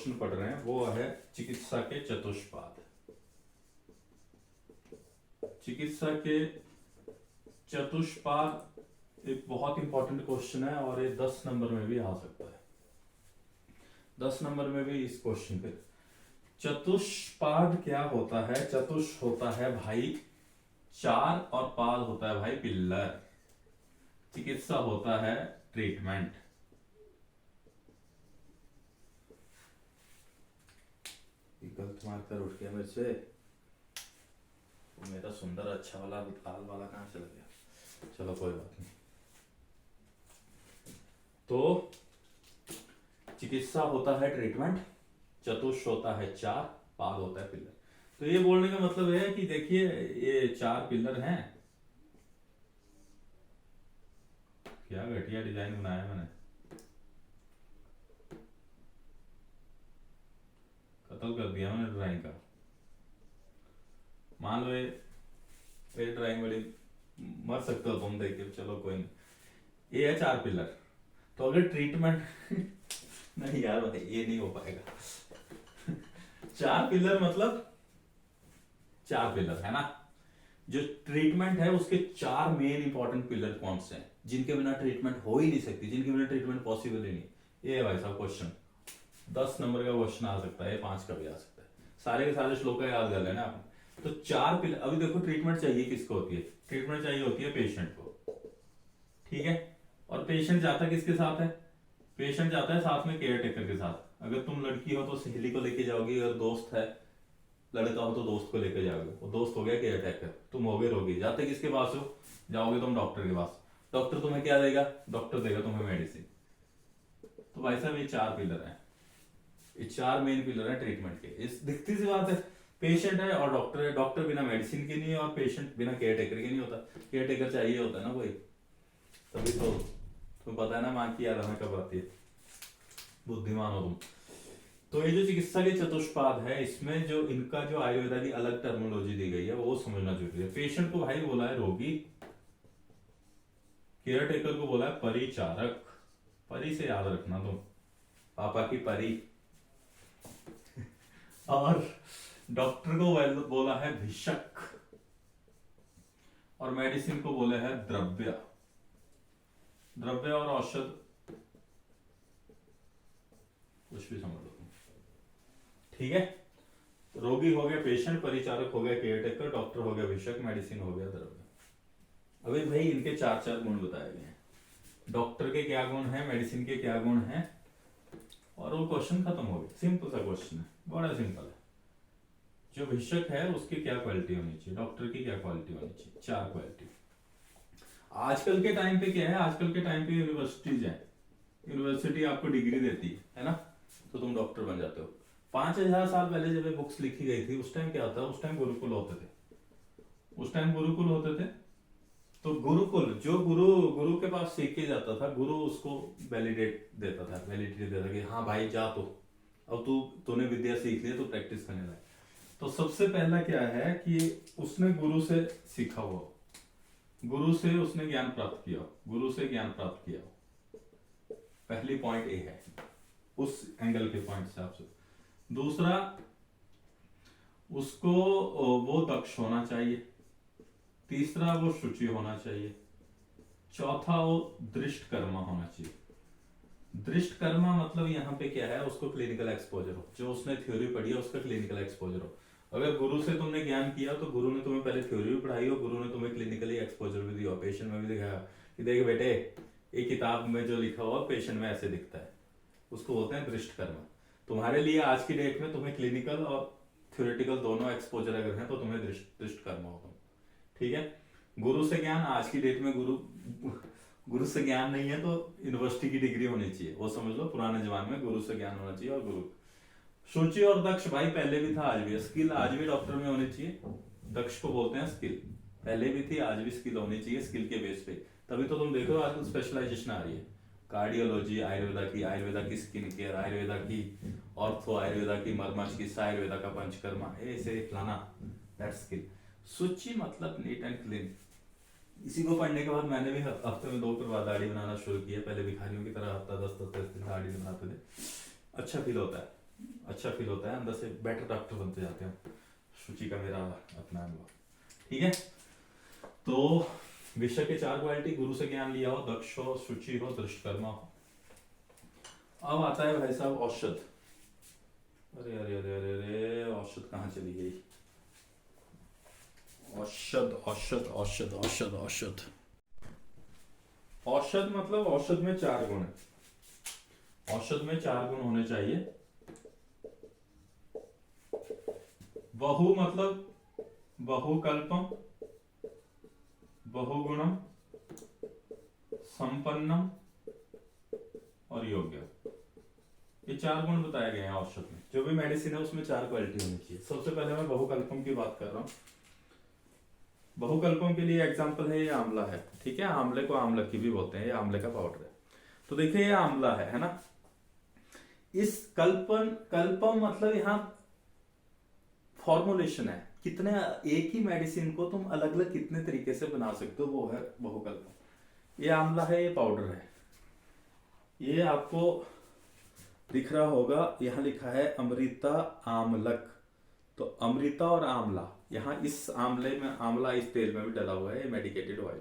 Question पढ़ रहे हैं वो है चिकित्सा के चतुष्पाद। चिकित्सा के चतुष्पाद एक बहुत इंपॉर्टेंट क्वेश्चन है और ये 10 नंबर में भी आ सकता है। 10 नंबर में भी इस क्वेश्चन पे चतुष्पाद क्या होता है। चतुष होता है भाई 4 और पाद होता है भाई पिल्लर। चिकित्सा होता है ट्रीटमेंट। गलत मार्क कर उठ गया मेरे से। मेरा सुंदर अच्छा वाला लाल वाला कहां चला गया। चलो कोई बात नहीं। तो चिकित्सा होता है ट्रीटमेंट, चतुष होता है 4, पाद होता है पिल्लर। तो ये बोलने का मतलब है कि देखिए ये 4 पिल्लर हैं। क्या घटिया डिजाइन बनाया मैंने, कत्ल कर दिया मैंने ड्राइंग का। मान लो ये ड्राइंग बड़ी मर सकते हो तुम देख के, चलो कोई नहीं। ये है 4 पिलर। तो अगर ट्रीटमेंट नहीं यार भाई ये नहीं हो पाएगा। 4 पिलर मतलब 4 पिलर है ना। जो ट्रीटमेंट है उसके 4 मेन इंपॉर्टेंट पिलर कौन से हैं जिनके बिना ट्रीटमेंट हो ही नहीं सकती, जिनके बिना ट्रीटमेंट पॉसिबल ही नहीं। ये है भाई साहब क्वेश्चन। 10 नंबर का क्वेश्चन आ सकता है, 5 का भी आ सकता है। सारे के सारे श्लोक का याद कर लेना आपने। तो 4 पिलर। अभी देखो ट्रीटमेंट चाहिए किसको होती है, ट्रीटमेंट चाहिए होती है पेशेंट को, ठीक है। और पेशेंट जाता किसके साथ है, पेशेंट जाता है साथ में केयर टेकर के साथ। अगर तुम लड़की हो तो सहेली को लेके जाओगी, अगर दोस्त है लड़का हो तो दोस्त को लेके जाओगे। वो दोस्त हो गया केयर टेकर, तुम हो गए रोगी। जाते किसके पास हो, जाओगे तुम डॉक्टर के पास। डॉक्टर तुम्हें क्या देगा, डॉक्टर देगा तुम्हें मेडिसिन। तो भाई साहब ये 4 पिलर हैं, ये 4 मेन पिलर हैं ट्रीटमेंट के। इस दिखती सी बात है, पेशेंट है और डॉक्टर है। डॉक्टर बिना मेडिसिन के नहीं है और पेशेंट बिना केयर टेकर के नहीं होता। केयर टेकर चाहिए होता है ना कोई, तभी तो तुम्हें पता है ना मां की याद हमें कब आती है। बुद्धिमान हो तुम। तो ये जो चिकित्सा के चतुष्पाद है इसमें जो इनका जो आयुर्वेदा की अलग टर्मिनोलॉजी दी गई है वो समझना जरूरी है। पेशेंट को भाई बोला है रोगी, केयर टेकर को बोला है परिचारक। परी से याद रखना तुम, पापा की परी। और डॉक्टर को बोला है भिषक और मेडिसिन को बोले है द्रव्य। द्रव्य और औषध कुछ भी समझ लो, ठीक है। रोगी हो गया पेशेंट, परिचारक हो गया केयर टेकर, डॉक्टर हो गया भिषक, मेडिसिन हो गया द्रव्य। अभी भाई इनके 4 गुण बताए गए हैं। डॉक्टर के क्या गुण हैं, मेडिसिन के क्या गुण हैं, और वो क्वेश्चन खत्म हो गया। सिंपल सा क्वेश्चन है, बड़ा सिंपल है। जो भिषक है उसकी क्या क्वालिटी होनी चाहिए, डॉक्टर की क्या क्वालिटी होनी चाहिए, 4 क्वालिटी। आजकल के टाइम पे क्या है, आजकल के टाइम पे यूनिवर्सिटीज है, यूनिवर्सिटी आपको डिग्री देती है ना, तो तुम डॉक्टर बन जाते हो। 5000 साल पहले जब बुक्स लिखी गई थी उस टाइम क्या था, उस टाइम गुरुकुल होते थे। उस टाइम गुरुकुल होते थे। तो गुरुकुल जो गुरु के पास सीख के जाता था, गुरु उसको वैलिडेट देता था, वैलिडिटी देता कि हाँ भाई जा तो, अब तूने विद्या सीख ली, तो प्रैक्टिस करने लगा। तो सबसे पहला क्या है कि उसने गुरु से सीखा हुआ, गुरु से उसने ज्ञान प्राप्त किया, गुरु से ज्ञान प्राप्त किया। पहली पॉइंट ए है उस एंगल के पॉइंट से आपसे। दूसरा, उसको वो दक्ष होना चाहिए। तीसरा, वो शुचि होना चाहिए। चौथा, वो दृष्ट कर्मा होना चाहिए। दृष्ट कर्मा मतलब यहाँ पे क्या है, उसको क्लिनिकल एक्सपोजर हो, जो उसने थ्योरी पढ़ी है उसका क्लिनिकल एक्सपोजर हो। अगर गुरु से तुमने ज्ञान किया तो गुरु ने तुम्हें पहले थ्योरी भी पढ़ाई हो, गुरु ने तुम्हें क्लिनिकली एक्सपोजर भी दिया, पेशेंट में भी दिखाया कि देख बेटे ये किताब में जो लिखा हुआ पेशेंट में ऐसे दिखता है, उसको बोलते हैं दृष्ट कर्मा। तुम्हारे लिए आज की डेट में तुम्हें क्लिनिकल और थ्योरेटिकल दोनों एक्सपोजर अगर है तो तुम्हें दृष्ट कर्मा होगा, ठीक है। गुरु से ज्ञान, आज की डेट में गुरु से ज्ञान नहीं है तो यूनिवर्सिटी की डिग्री होनी चाहिए, वो समझ लो। पुराने जमाने में गुरु से ज्ञान होना चाहिए। और गुरु शुचि और दक्ष भाई पहले भी था आज भी है। स्किल आज भी डॉक्टर में होनी चाहिए, दक्ष को बोलते हैं स्किल। पहले भी थी आज भी स्किल होनी चाहिए, स्किल के बेस पे। तभी तो तुम देखो आजकल स्पेशलाइजेशन आ रही है, कार्डियोलॉजी आयुर्वेदा की स्किन केयर, आयुर्वेदा की ऑर्थो, आयुर्वेदा की मर्मा चिकित्सा, आयुर्वेदा का पंचकर्मा, ऐसे फलाना, दैट स्किल। शुचि मतलब नीट एंड क्लीन। इसी को पढ़ने के बाद मैंने भी हफ्ते में 2 बार दाढ़ी बनाना शुरू किया। पहले भिखारियों की तरह हफ्ता 10 दिन दाढ़ी बनाते थे, अच्छा फील होता है। अच्छा फील होता है, अंदर से बेटर डॉक्टर बनते जाते हैं। शुचि का मेरा अपना अनुभव। ठीक है, तो विषय के 4 क्वालिटी, गुरु से ज्ञान लिया हो, दक्ष हो, शुचि हो, दृष्टकर्मा हो। अब आता है भाई साहब औषध। अरे अरे अरे अरे अरे, औषध कहाँ चली गई? औषध औषध औषध औषध औषध औषध मतलब औषध में 4 गुण है। औषध में 4 गुण होने चाहिए। बहु मतलब बहुकल्पम, बहुगुणम, संपन्नम और योग्य। ये 4 गुण बताए गए हैं औषध में। जो भी मेडिसिन है उसमें 4 क्वालिटी होनी चाहिए। सबसे पहले मैं बहुकल्पम की बात कर रहा हूँ। बहुकल्पम के लिए एग्जांपल है ये आंवला है। ठीक है, आंवले को आंवलकी भी बोलते हैं, ये आंवले का पाउडर है। तो देखिए ये आंवला है ना। इस कल्पम मतलब यहाँ फॉर्मुलेशन है, कितने एक ही मेडिसिन को तुम अलग अलग कितने तरीके से बना सकते हो, वो है बहुकल्पम। ये आंवला है, ये पाउडर है। ये आपको दिख रहा होगा, यहाँ लिखा है अमृता आमलक। तो अमृता और आंवला, यहाँ इस आंवले में, आंवला इस तेल में भी डला हुआ है, ये मेडिकेटेड ऑयल।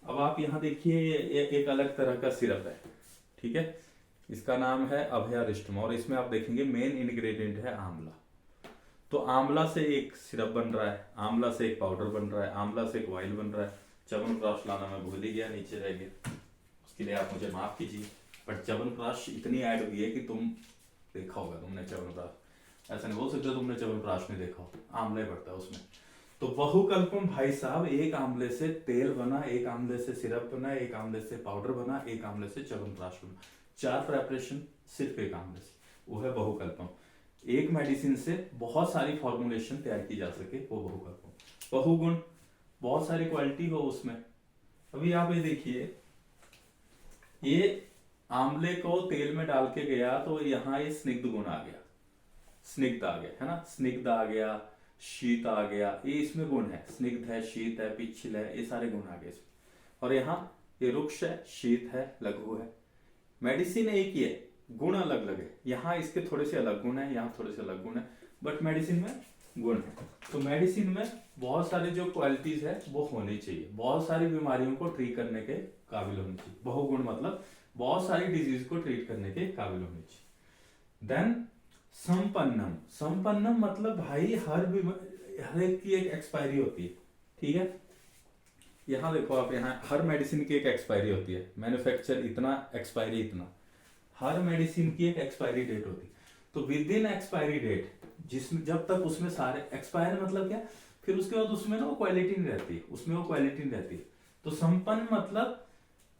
अब आप यहाँ देखिए ये एक अलग तरह का सिरप है। ठीक है, इसका नाम है अभयारिष्टम और इसमें आप देखेंगे मेन इंग्रेडिएंट है आंवला। तो आंवला से एक सिरप बन रहा है, आंवला से एक पाउडर बन रहा है, आंवला से एक ऑयल बन रहा है। च्यवनप्राश लाना मैं भूल ही गया, नीचे रह गया, उसके लिए आप मुझे माफ कीजिए। बट च्यवनप्राश इतनी ऐड हुई है कि तुम देखा होगा तुमने च्यवनप्राश, ऐसा नहीं बोल सकते तुमने च्यवनप्राश नहीं देखा हो, आंवला ही पड़ता है उसमें। तो बहुकल्पम भाई साहब, एक आंवले से तेल बना, एक आंवले से सिरप बना, एक आंवले से पाउडर बना, एक आंवले से च्यवनप्राश बना। 4 प्रेपरेशन सिर्फ एक आंवले से, वो है बहुकल्पम। एक मेडिसिन से बहुत सारी फॉर्मुलेशन तैयार की जा सके, वो बहुकल्पम। बहुगुण, बहुत सारी क्वालिटी हो उसमें। अभी आप ये देखिए, ये आंवले को तेल में डाल के गया तो यहाँ ये स्निग्ध गुण आ गया, स्निग्ध आ गया है ना, स्निग्ध आ गया, शीत आ गया, ये इसमें गुण है। स्निग्ध है, शीत है, पिछल है, ये सारे गुण आ गए इसमें। और यहाँ ये रुक्ष है, शीत है, लघु है। मेडिसिन एक ही है, गुण अलग अलग है। यहाँ इसके थोड़े से अलग गुण है, यहाँ थोड़े से अलग गुण है, बट मेडिसिन में गुण है। तो मेडिसिन में बहुत सारी जो क्वालिटीज है वो होनी चाहिए, बहुत सारी बीमारियों को ट्रीट करने के काबिल होनी चाहिए। बहुगुण मतलब बहुत सारी डिजीज को ट्रीट करने के काबिल होनी चाहिए। देन संपन्नम, संपन्नम मतलब भाई हर एक की एक एक्सपायरी होती है। ठीक है, यहाँ देखो आप, यहाँ हर मेडिसिन की एक एक्सपायरी होती है। मैन्युफैक्चर इतना, एक्सपायरी इतना, हर मेडिसिन की एक एक्सपायरी डेट होती है। तो विद इन एक्सपायरी डेट, जिसमें जब तक उसमें सारे एक्सपायर मतलब क्या, फिर उसके बाद उसमें ना वो क्वालिटी नहीं रहती, उसमें वो क्वालिटी नहीं रहती। तो संपन्न मतलब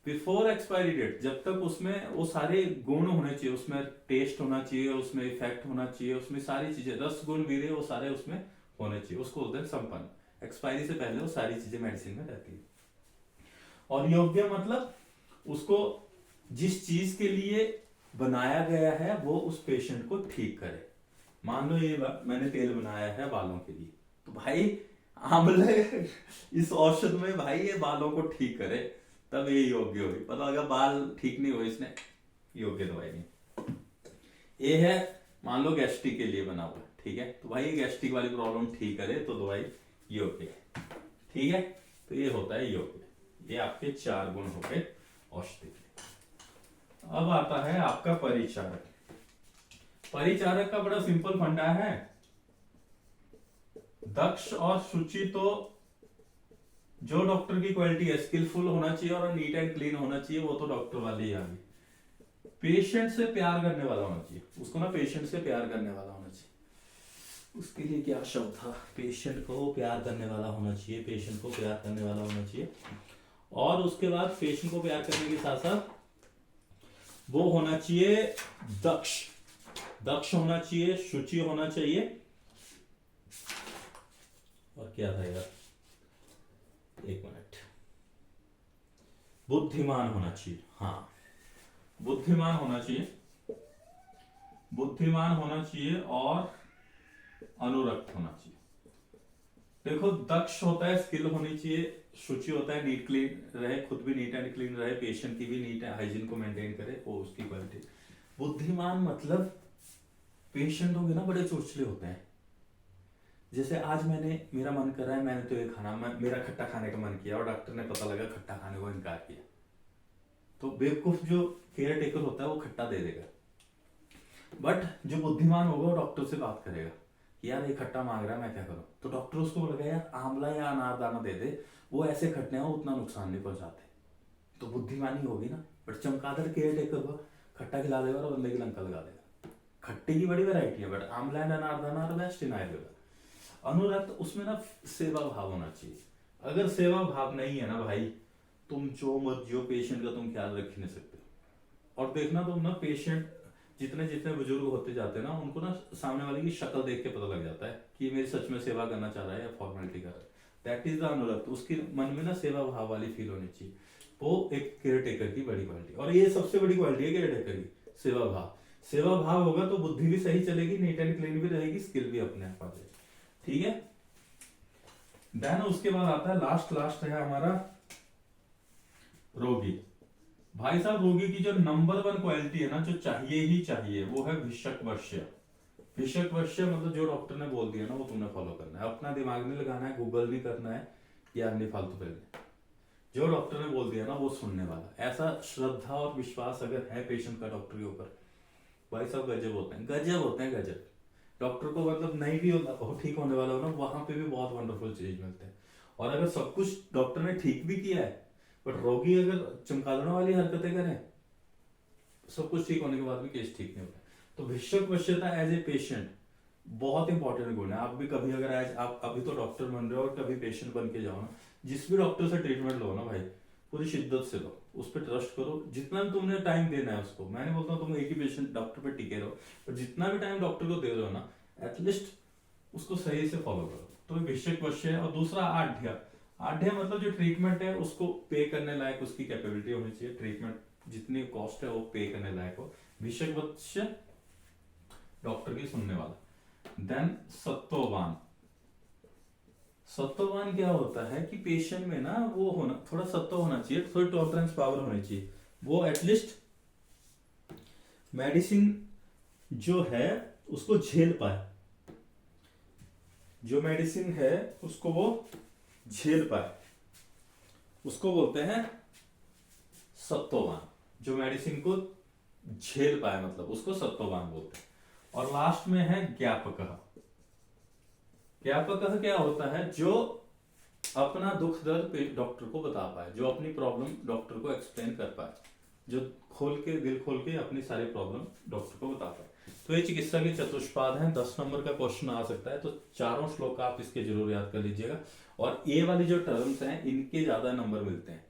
बिफोर एक्सपायरी डेट, जब तक उसमें वो सारे गुण होने चाहिए, उसमें टेस्ट होना चाहिए, उसमें इफेक्ट होना चाहिए, उसमें सारी चीजें, रस गुण वीर्य, वो सारे उसमें होने चाहिए, उसको बोलते हैं संपन्न। एक्सपायरी से पहले वो सारी चीजें मेडिसिन में रहती है। और योग्य मतलब उसको जिस चीज के लिए बनाया गया है वो उस पेशेंट को ठीक करे। मान लो ये मैंने तेल बनाया है बालों के लिए, तो भाई आंवले इस औषध में भाई ये बालों को ठीक करे, तब ये योग्य हुई। पता लगा बाल ठीक नहीं हुए, इसने योग्य दवाई नहीं। ये है मान लो गैस्ट्रिक के लिए बना हुआ है, ठीक है, तो भाई गैस्ट्रिक वाली प्रॉब्लम ठीक करे तो दवाई योग्य है। ठीक है, तो ये होता है योग्य। ये आपके 4 गुण हो गए औषधि के। अब आता है आपका परिचारक। परिचारक का बड़ा सिंपल फंडा है, दक्ष और शुचि। तो जो डॉक्टर की क्वालिटी है, स्किलफुल होना चाहिए और नीट एंड क्लीन होना चाहिए, वो तो डॉक्टर वाले ही आ गए। पेशेंट से प्यार करने वाला होना चाहिए, उसको ना पेशेंट से प्यार करने वाला होना चाहिए। उसके लिए क्या शब्द था, पेशेंट को प्यार करने वाला होना चाहिए, पेशेंट को प्यार करने वाला होना चाहिए। और उसके बाद पेशेंट को प्यार करने के साथ साथ वो होना चाहिए दक्ष, दक्ष होना चाहिए, शुचि होना चाहिए, और क्या था यार, एक मिनट, बुद्धिमान होना चाहिए। हाँ, बुद्धिमान होना चाहिए, बुद्धिमान होना चाहिए और अनुरक्त होना चाहिए। देखो, दक्ष होता है स्किल होनी चाहिए, शुचि होता है नीट क्लीन रहे, खुद भी नीट एंड क्लीन रहे, पेशेंट की भी नीट हाइजीन को मेंटेन करे, वो उसकी क्वालिटी। बुद्धिमान मतलब पेशेंट होंगे ना बड़े चोचले होते हैं। जैसे आज मेरा मन कर रहा है, मैंने तो ये खाना, मेरा खट्टा खाने का मन किया और डॉक्टर ने पता लगा खट्टा खाने को इनकार किया, तो बेवकूफ जो केयर टेकर होता है वो खट्टा दे देगा। बट जो बुद्धिमान होगा वो डॉक्टर से बात करेगा कि यार ये खट्टा मांग रहा है, मैं क्या करूं। तो डॉक्टर उसको बोलेगा यार आंवला या अनारदाना दे दे, वो ऐसे खट्टे हैं वो उतना नुकसान नहीं पहुंचाते। तो बुद्धिमानी होगी ना। बट चमगादड़ केयर टेकर को खट्टा खिला देगा और बंदे की लंका लगा देगा। खट्टे की बड़ी वैरायटी है, but amla and anardana are best in Ayurveda. अनुरक्त उसमें ना सेवा भाव होना चाहिए। अगर सेवा भाव नहीं है ना भाई, तुम जो मत जो पेशेंट का तुम ख्याल रख ही नहीं सकते। और देखना तुम ना, पेशेंट जितने जितने बुजुर्ग होते जाते हैं ना, उनको ना सामने वाले की शक्ल देख के पता लग जाता है कि ये मेरी सच में सेवा करना चाह रहा है या फॉर्मेलिटी कर रहा है। दैट इज द अनुरक्त। उसके मन में ना सेवा भाव वाली फील होनी चाहिए। वो एक केयर टेकर की बड़ी क्वालिटी, और ये सबसे बड़ी क्वालिटी है केयर टेकर की, सेवा भाव। सेवा भाव होगा तो बुद्धि भी सही चलेगी, नीट एंड क्लीन भी रहेगी, स्किल भी अपने आप आ जाएगी। ठीक है। देन उसके बाद आता है लास्ट है हमारा रोगी। भाई साहब, रोगी की जो नंबर 1 क्वालिटी है ना, जो चाहिए ही चाहिए, वो है भिषक वश्य। भिषक वश्य मतलब जो डॉक्टर ने बोल दिया ना वो तुमने फॉलो करना है। अपना दिमाग नहीं लगाना है, गूगल नहीं करना है या अन्य फालतू करने। जो डॉक्टर ने बोल दिया ना वो सुनने वाला। ऐसा श्रद्धा और विश्वास अगर है पेशेंट का डॉक्टर के ऊपर, भाई साहब गजब होते हैं, गजब होते हैं, गजब। डॉक्टर को मतलब नहीं भी हो ठीक होने वाला हो ना, वहां पे भी बहुत वंडरफुल चीज मिलते हैं। और अगर सब कुछ डॉक्टर ने ठीक भी किया है, बट रोगी अगर चमकादड़ों वाली हरकतें करें, सब कुछ ठीक होने के बाद भी केस ठीक नहीं होता। तो भिषक वश्यता एज ए पेशेंट बहुत इंपॉर्टेंट गुण है। आप भी कभी अगर एज आप अभी तो डॉक्टर बन रहे हो और कभी पेशेंट बन के जाओ ना, जिस भी डॉक्टर से ट्रीटमेंट लो ना भाई, पूरी शिद्दत से लो, उस पर ट्रस्ट करो। जितना भी तुमने टाइम देना है उसको, मैं नहीं बोलता हूँ तुम एक ही पेशेंट डॉक्टर पे टिके रहो, पर जितना भी टाइम डॉक्टर को दे रहे हो ना, एटलीस्ट उसको सही से फॉलो करो। तो भिषक वश्य है। और दूसरा आढ़्य। आढ़्य मतलब जो ट्रीटमेंट है उसको पे करने लायक उसकी कैपेबिलिटी होनी चाहिए। ट्रीटमेंट जितनी कॉस्ट है वो पे करने लायक हो। भिषक वश्य डॉक्टर की सुनने वाला। देन सत्ववान। सत्ववान क्या होता है कि पेशेंट में ना वो होना, थोड़ा सत्व होना चाहिए, थोड़ी टॉलरेंस पावर होनी चाहिए। वो एटलीस्ट मेडिसिन जो है उसको झेल पाए, जो मेडिसिन है उसको वो झेल पाए, उसको बोलते हैं सत्ववान। जो मेडिसिन को झेल पाए मतलब उसको सत्ववान बोलते हैं। और लास्ट में है ज्ञापक। ज्ञापक क्या होता है? जो अपना दुख दर्द डॉक्टर को बता पाए, जो अपनी प्रॉब्लम डॉक्टर को एक्सप्लेन कर पाए, जो दिल खोल के अपनी सारी प्रॉब्लम डॉक्टर को बता पाए। तो ये चिकित्सा के चतुष्पाद हैं। 10 नंबर का क्वेश्चन आ सकता है, तो चारों श्लोक आप इसके जरूर याद कर लीजिएगा। और ये वाली जो टर्म्स हैं इनके ज्यादा नंबर मिलते हैं।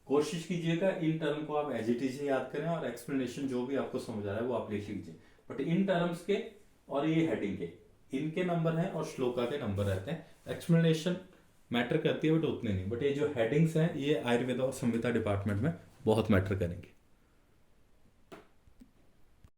कोशिश कीजिएगा इन टर्म को आप एज इट इज याद करें, और एक्सप्लेनेशन जो भी आपको समझ आ रहा है वो आप लिख लीजिए। बट इन टर्म्स के और ये हेडिंग के इनके नंबर हैं और श्लोका के नंबर रहते हैं। एक्सप्लेनेशन मैटर करती है बट उतने नहीं। बट ये जो हेडिंग्स हैं ये आयुर्वेदा और संहिता डिपार्टमेंट में बहुत मैटर करेंगे।